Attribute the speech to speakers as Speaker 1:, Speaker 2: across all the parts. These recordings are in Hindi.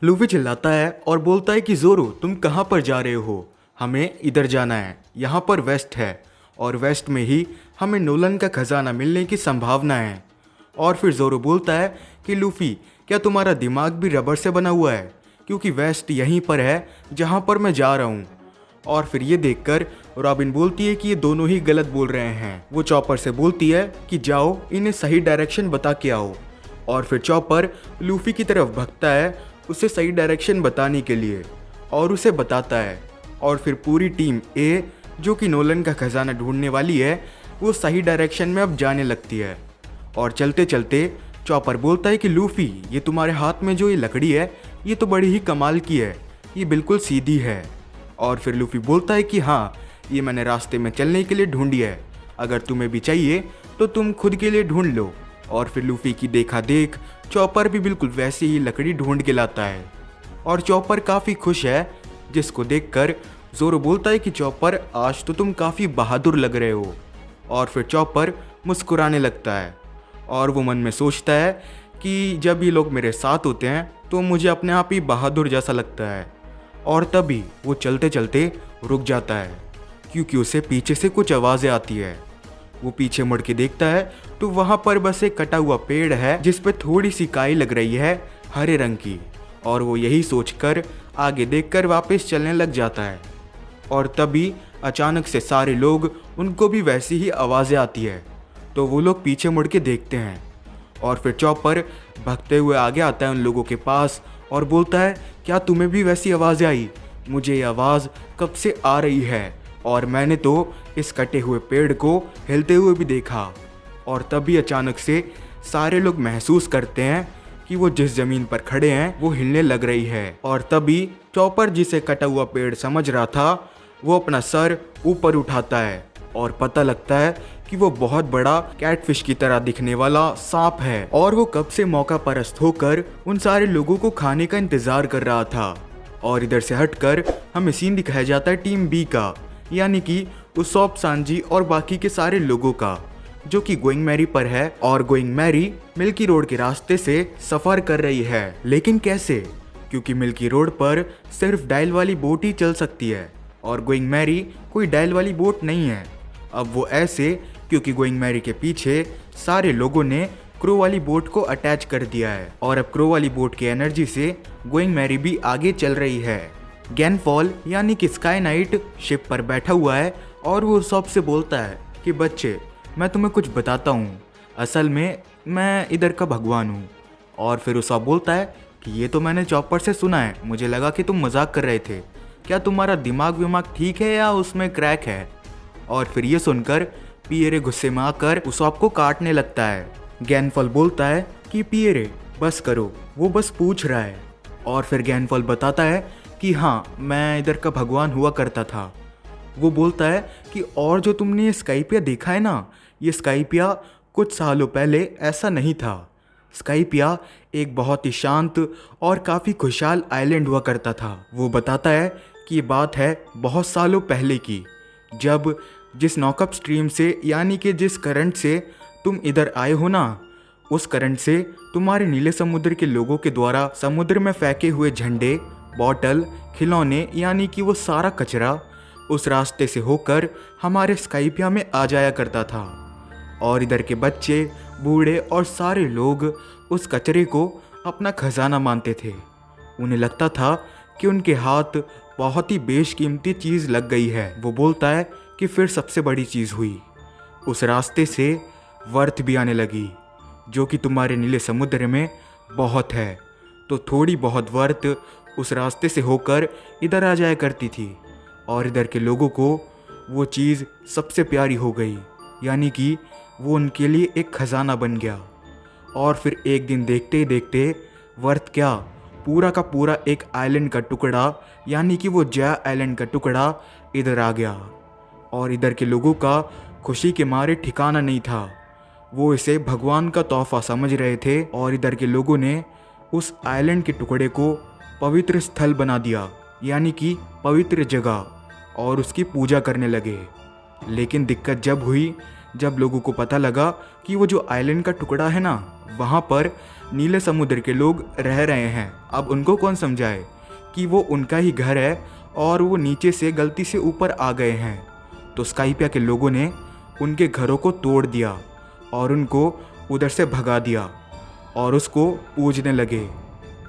Speaker 1: लूफी चिल्लाता है और बोलता है कि जोरो तुम कहाँ पर जा रहे हो। हमें इधर जाना है, यहाँ पर वेस्ट है और वेस्ट में ही हमें नोलन का खजाना मिलने की संभावना है। और फिर जोरो बोलता है कि लूफी क्या तुम्हारा दिमाग भी रबर से बना हुआ है, क्योंकि वेस्ट यहीं पर है जहाँ पर मैं जा रहा हूँ। और फिर ये देखकर रॉबिन बोलती है कि ये दोनों ही गलत बोल रहे हैं। वो चॉपर से बोलती है कि जाओ इन्हें सही डायरेक्शन बता के आओ। और फिर चॉपर लूफी की तरफ भगता है उसे सही डायरेक्शन बताने के लिए और उसे बताता है। और फिर पूरी टीम ए जो कि नोलन का खजाना ढूंढने वाली है वो सही डायरेक्शन में अब जाने लगती है। और चलते चलते चॉपर बोलता है कि लूफी ये तुम्हारे हाथ में जो ये लकड़ी है ये तो बड़ी ही कमाल की है, ये बिल्कुल सीधी है। और फिर लूफी बोलता है कि हाँ ये मैंने रास्ते में चलने के लिए ढूंढी है, अगर तुम्हें भी चाहिए तो तुम खुद के लिए ढूंढ लो। और फिर लूफी की देखा देख चॉपर भी बिल्कुल वैसी ही लकड़ी ढूंढ के लाता है और चॉपर काफ़ी खुश है, जिसको देखकर जोरो बोलता है कि चॉपर आज तो तुम काफ़ी बहादुर लग रहे हो। और फिर चॉपर मुस्कुराने लगता है और वो मन में सोचता है कि जब ये लोग मेरे साथ होते हैं तो मुझे अपने आप ही बहादुर जैसा लगता है। और तभी वो चलते चलते रुक जाता है क्योंकि उसे पीछे से कुछ आवाज़ें आती है। वो पीछे मुड़ के देखता है तो वहाँ पर बस एक कटा हुआ पेड़ है जिस पे थोड़ी सी काई लग रही है हरे रंग की। और वो यही सोचकर आगे देखकर वापस चलने लग जाता है। और तभी अचानक से सारे लोग उनको भी वैसी ही आवाज़ें आती है तो वो लोग पीछे मुड़ के देखते हैं। और फिर चॉपर भागते हुए आगे आता है उन लोगों के पास और बोलता है क्या तुम्हें भी वैसी आवाज़ें आई? मुझे ये आवाज़ कब से आ रही है और मैंने तो इस कटे हुए पेड़ को हिलते हुए भी देखा। और तभी अचानक से सारे लोग महसूस करते हैं कि वो जिस ज़मीन पर खड़े हैं वो हिलने लग रही है। और तभी चॉपर जिसे कटा हुआ पेड़ समझ रहा था वो अपना सर ऊपर उठाता है और पता लगता है कि वो बहुत बड़ा कैटफिश की तरह दिखने वाला सांप है। और वो कब से मौका परस्त होकर उन सारे लोगों को खाने का इंतजार कर रहा था। और इधर से हटकर हमें सीन दिखाया जाता है टीम बी का, यानी कि उसॉप, सांजी और बाकी के सारे लोगों का, जो कि गोइंग मैरी पर है। और गोइंग मैरी मिल्की रोड के रास्ते से सफर कर रही है, लेकिन कैसे? क्योंकि मिल्की रोड पर सिर्फ डायल वाली बोट ही चल सकती है और गोइंग मैरी कोई डायल वाली बोट नहीं है। अब वो ऐसे क्योंकि गोइंग मैरी के पीछे सारे लोगों ने क्रो वाली बोट को अटैच कर दिया है और अब क्रो वाली बोट की एनर्जी से गोइंग मैरी भी आगे चल रही है। गैनफॉल यानी कि स्काई नाइट शिप पर बैठा हुआ है और वो सबसे बोलता है कि बच्चे मैं तुम्हें कुछ बताता हूँ, असल में मैं इधर का भगवान हूँ। और फिर वो सब बोलता है कि ये तो मैंने चॉपर से सुना है, मुझे लगा कि तुम मजाक कर रहे थे, क्या तुम्हारा दिमाग विमाग ठीक है या उसमें क्रैक है? और फिर ये सुनकर पियरे गुस्से में आकर उसॉप को काटने लगता है। गैनफॉल बोलता है कि पियरे बस करो, वो बस पूछ रहा है। और फिर गैनफॉल बताता है कि हाँ मैं इधर का भगवान हुआ करता था। वो बोलता है कि और जो तुमने ये स्काइपिया देखा है ना, ये स्काइपिया कुछ सालों पहले ऐसा नहीं था। स्काइपिया एक बहुत ही शांत और काफ़ी खुशहाल आइलैंड हुआ करता था। वो बताता है कि ये बात है बहुत सालों पहले की, जब जिस नॉकअप स्ट्रीम से यानी कि जिस करंट से तुम इधर आए हो ना, उस करंट से तुम्हारे नीले समुद्र के लोगों के द्वारा समुद्र में फेंके हुए झंडे, बॉटल, खिलौने यानी कि वो सारा कचरा उस रास्ते से होकर हमारे स्काइपिया में आ जाया करता था। और इधर के बच्चे, बूढ़े और सारे लोग उस कचरे को अपना खजाना मानते थे। उन्हें लगता था कि उनके हाथ बहुत ही बेशकीमती चीज़ लग गई है। वो बोलता है कि फिर सबसे बड़ी चीज़ हुई, उस रास्ते से वर्थ भी आने लगी, जो कि तुम्हारे नीले समुद्र में बहुत है। तो थोड़ी बहुत वर्थ उस रास्ते से होकर इधर आ जाया करती थी और इधर के लोगों को वो चीज़ सबसे प्यारी हो गई, यानी कि वो उनके लिए एक खजाना बन गया। और फिर एक दिन देखते ही देखते वर्थ क्या, पूरा का पूरा एक आइलैंड का टुकड़ा यानी कि वो जया आइलैंड का टुकड़ा इधर आ गया। और इधर के लोगों का खुशी के मारे ठिकाना नहीं था, वो इसे भगवान का तोहफा समझ रहे थे। और इधर के लोगों ने उस आइलैंड के टुकड़े को पवित्र स्थल बना दिया, यानी कि पवित्र जगह, और उसकी पूजा करने लगे। लेकिन दिक्कत जब हुई जब लोगों को पता लगा कि वो जो आइलैंड का टुकड़ा है ना, वहाँ पर नीले समुद्र के लोग रह रहे हैं, अब उनको कौन समझाए कि वो उनका ही घर है और वो नीचे से गलती से ऊपर आ गए हैं। तो स्काइपिया के लोगों ने उनके घरों को तोड़ दिया और उनको उधर से भगा दिया और उसको पूजने लगे,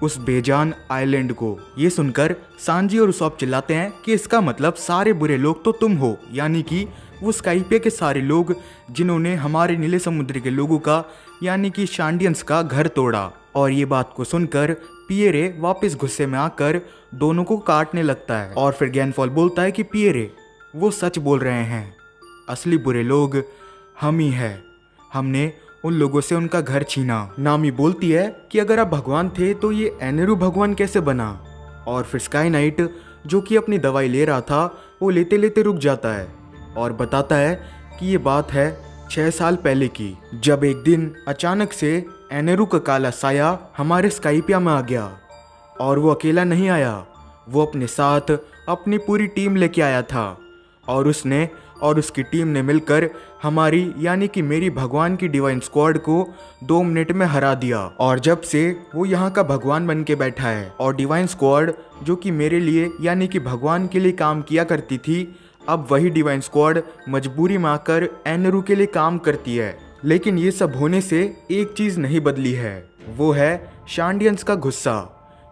Speaker 1: उस बेजान आइलैंड को। ये सुनकर सांजी और उसॉप चिल्लाते हैं कि इसका मतलब सारे बुरे लोग तो तुम हो, यानी कि वो स्काइपिया के सारे लोग जिन्होंने हमारे नीले समुद्र के लोगों का यानी कि शांडियंस का घर तोड़ा। और ये बात को सुनकर पियरे वापस गुस्से में आकर दोनों को काटने लगता है। और फिर गैनफॉल बोलता है कि पियरे वो सच बोल रहे हैं, असली बुरे लोग हम ही हैं, हमने उन लोगों से उनका घर छीना। नामी बोलती है कि अगर आप भगवान थे तो ये एनेरू भगवान कैसे बना। और फिर स्काई नाइट जो कि अपनी दवाई ले रहा था वो लेते लेते रुक जाता है और बताता है कि ये बात है 6 साल पहले की, जब एक दिन अचानक से एनेरू का काला साया हमारे स्काइपिया में आ गया। और वो अकेला नहीं आया, वो अपने साथ अपनी पूरी टीम लेके आया था और उसने और उसकी टीम ने मिलकर हमारी यानी कि मेरी भगवान की डिवाइन स्क्वाड को 2 मिनट में हरा दिया। और जब से वो यहाँ का भगवान बन के बैठा है और डिवाइन स्क्वाड जो कि मेरे लिए यानी कि भगवान के लिए काम किया करती थी, अब वही डिवाइन स्क्वाड मजबूरी में आकर एनेरू के लिए काम करती है। लेकिन ये सब होने से एक चीज़ नहीं बदली है, वो है शांडियंस का गुस्सा।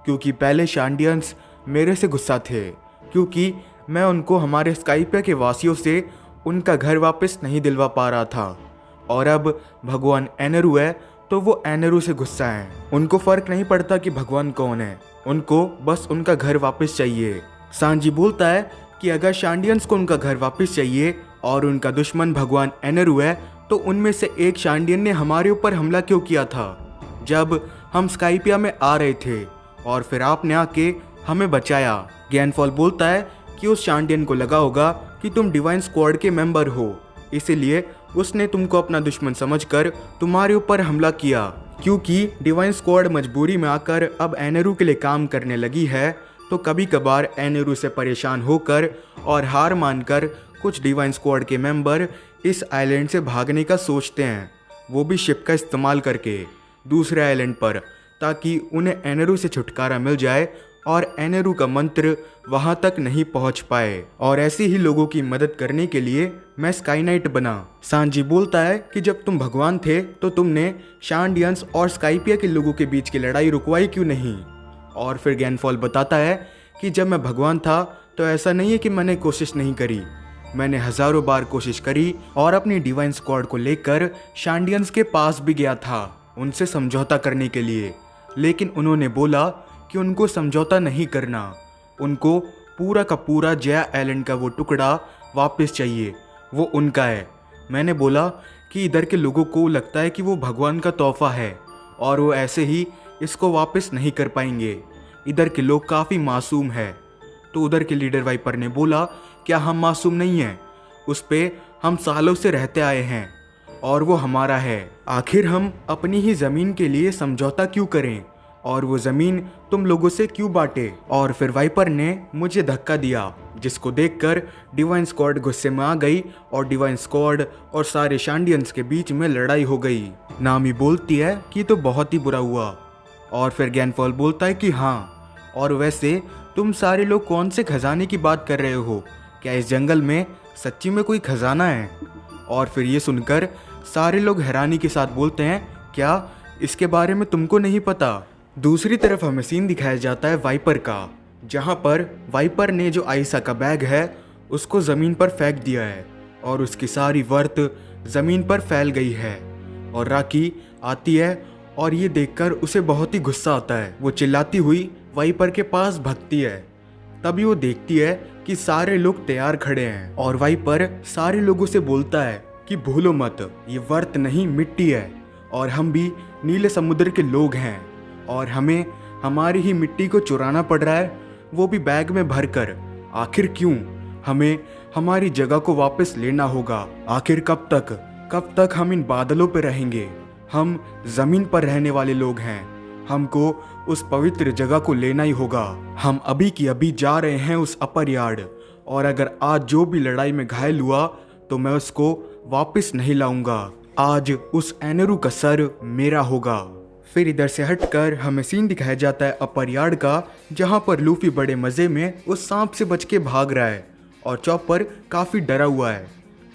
Speaker 1: क्योंकि पहले शांडियंस मेरे से गुस्सा थे क्योंकि मैं उनको हमारे स्काइपिया के वासियों से उनका घर वापस नहीं दिलवा पा रहा था। और अब भगवान एनेरू है तो वो एनेरू से गुस्सा है। उनको फ़र्क नहीं पड़ता कि भगवान कौन है, उनको बस उनका घर वापस चाहिए। सांजी बोलता है कि अगर शांडियंस को उनका घर वापस चाहिए और उनका दुश्मन भगवान एनेरू है तो उनमें से एक शांडियन ने हमारे ऊपर हमला क्यों किया था जब हम स्काइपिया में आ रहे थे, और फिर आपने आके हमें बचाया। गैनफॉल बोलता है कि उस शांडियन को लगा होगा कि तुम डिवाइन स्क्वाड के मेंबर हो, इसीलिए उसने तुमको अपना दुश्मन समझकर तुम्हारे ऊपर हमला किया। क्योंकि डिवाइन स्क्वाड मजबूरी में आकर अब एनेरू के लिए काम करने लगी है, तो कभी कभार एनेरू से परेशान होकर और हार मानकर कुछ डिवाइन स्क्वाड के मेंबर इस आइलैंड से भागने का सोचते हैं, वो भी शिप का इस्तेमाल करके दूसरे आइलैंड पर, ताकि उन्हें एनेरू से छुटकारा मिल जाए और एनेरू का मंत्र वहां तक नहीं पहुंच पाए। और ऐसे ही लोगों की मदद करने के लिए मैं स्काई नाइट बना। सांजी बोलता है कि जब तुम भगवान थे तो तुमने शांडियंस और स्काइपिया के लोगों के बीच की लड़ाई रुकवाई क्यों नहीं। और फिर गैनफॉल बताता है कि जब मैं भगवान था तो ऐसा नहीं है कि मैंने कोशिश नहीं करी, मैंने हज़ारों बार कोशिश करी और अपनी डिवाइन स्क्वाड को लेकर शांडियंस के पास भी गया था उनसे समझौता करने के लिए, लेकिन उन्होंने बोला कि उनको समझौता नहीं करना, उनको पूरा का पूरा जया आइलैंड का वो टुकड़ा वापस चाहिए, वो उनका है। मैंने बोला कि इधर के लोगों को लगता है कि वो भगवान का तोहफा है और वो ऐसे ही इसको वापस नहीं कर पाएंगे, इधर के लोग काफ़ी मासूम है। तो उधर के लीडर वाइपर ने बोला क्या हम मासूम नहीं हैं, उस पे हम सालों से रहते आए हैं और वो हमारा है, आखिर हम अपनी ही ज़मीन के लिए समझौता क्यों करें और वो ज़मीन तुम लोगों से क्यों बांटे। और फिर वाइपर ने मुझे धक्का दिया, जिसको देखकर डिवाइन स्क्वाड गुस्से में आ गई और डिवाइन स्क्वाड और सारे शांडियंस के बीच में लड़ाई हो गई। नामी बोलती है कि तो बहुत ही बुरा हुआ। और फिर गैनफॉल बोलता है कि हाँ, और वैसे तुम सारे लोग कौन से खजाने की बात कर रहे हो, क्या इस जंगल में सच्ची में कोई खजाना है। और फिर ये सुनकर सारे लोग हैरानी के साथ बोलते हैं क्या इसके बारे में तुमको नहीं पता। दूसरी तरफ हमें सीन दिखाया जाता है वाइपर का, जहाँ पर वाइपर ने जो आयशा का बैग है उसको ज़मीन पर फेंक दिया है और उसकी सारी वर्थ ज़मीन पर फैल गई है। और राकी आती है और ये देखकर उसे बहुत ही गुस्सा आता है, वो चिल्लाती हुई वाइपर के पास भागती है। तभी वो देखती है कि सारे लोग तैयार खड़े हैं और वाइपर सारे लोगों से बोलता है कि भूलो मत, ये वर्थ नहीं मिट्टी है और हम भी नीले समुद्र के लोग हैं और हमें हमारी ही मिट्टी को चुराना पड़ रहा है, वो भी बैग में भरकर। आखिर क्यों, हमें हमारी जगह को वापस लेना होगा। आखिर कब तक हम इन बादलों पर रहेंगे। हम ज़मीन पर रहने वाले लोग हैं, हमको उस पवित्र जगह को लेना ही होगा। हम अभी की अभी जा रहे हैं उस अपर यार्ड और अगर आज जो भी लड़ाई में घायल हुआ तो मैं उसको वापस नहीं लाऊंगा। आज उस एनरू का सर मेरा होगा। फिर इधर से हटकर हमें सीन दिखाया जाता है अपर यार्ड का, जहाँ पर लूफी बड़े मज़े में उस सांप से बच के भाग रहा है और चॉपर काफ़ी डरा हुआ है।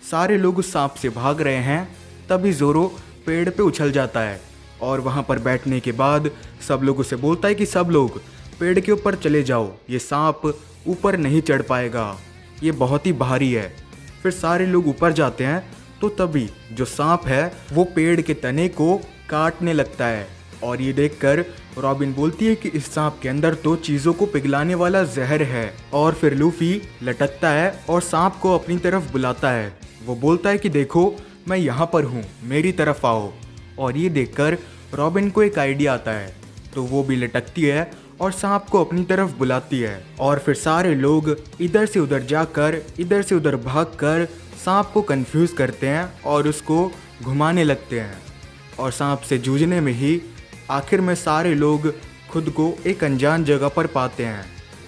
Speaker 1: सारे लोग उस सांप से भाग रहे हैं, तभी ज़ोरो पेड़ पे उछल जाता है और वहाँ पर बैठने के बाद सब लोगों से बोलता है कि सब लोग पेड़ के ऊपर चले जाओ, ये सांप ऊपर नहीं चढ़ पाएगा, ये बहुत ही भारी है। फिर सारे लोग ऊपर जाते हैं तो तभी जो सांप है वो पेड़ के तने को काटने लगता है और ये देखकर रॉबिन बोलती है कि इस सांप के अंदर तो चीज़ों को पिघलाने वाला जहर है। और फिर लूफी लटकता है और सांप को अपनी तरफ बुलाता है। वो बोलता है कि देखो मैं यहाँ पर हूँ, मेरी तरफ आओ। और ये देखकर रॉबिन को एक आइडिया आता है, तो वो भी लटकती है और सांप को अपनी तरफ बुलाती है। और फिर सारे लोग इधर से उधर जाकर इधर से उधर भागकर सांप को कंफ्यूज करते हैं और उसको घुमाने लगते हैं। और सांप से जूझने में ही आखिर में सारे लोग खुद को एक अनजान जगह पर पाते हैं।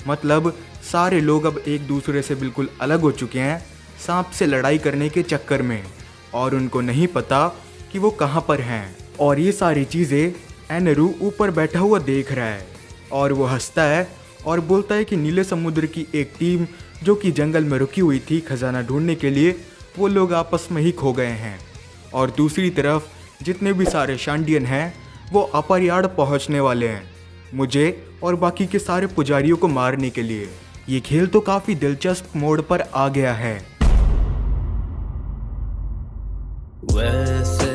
Speaker 1: मतलब सारे लोग अब एक दूसरे से बिल्कुल अलग हो चुके हैं सांप से लड़ाई करने के चक्कर में, और उनको नहीं पता कि वो कहाँ पर हैं। और ये सारी चीज़ें एनरू ऊपर बैठा हुआ देख रहा है और वो हंसता है और बोलता है कि नीले समुद्र की एक टीम जो कि जंगल में रुकी हुई थी खजाना ढूंढने के लिए, वो लोग आपस में ही खो गए हैं। और दूसरी तरफ जितने भी सारे शांडियन हैं वो अपर यार्ड पहुंचने वाले हैं मुझे और बाकी के सारे पुजारियों को मारने के लिए। ये खेल तो काफ़ी दिलचस्प मोड़ पर आ गया है।
Speaker 2: वैसे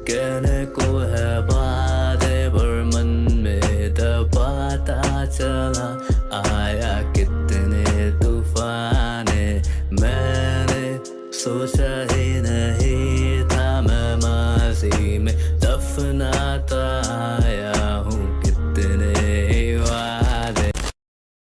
Speaker 2: कहने को है बातें पर मन में दबाता चला आया कितने तूफाने, मैंने सोचा ही नहीं था मैं माजी में दफनाता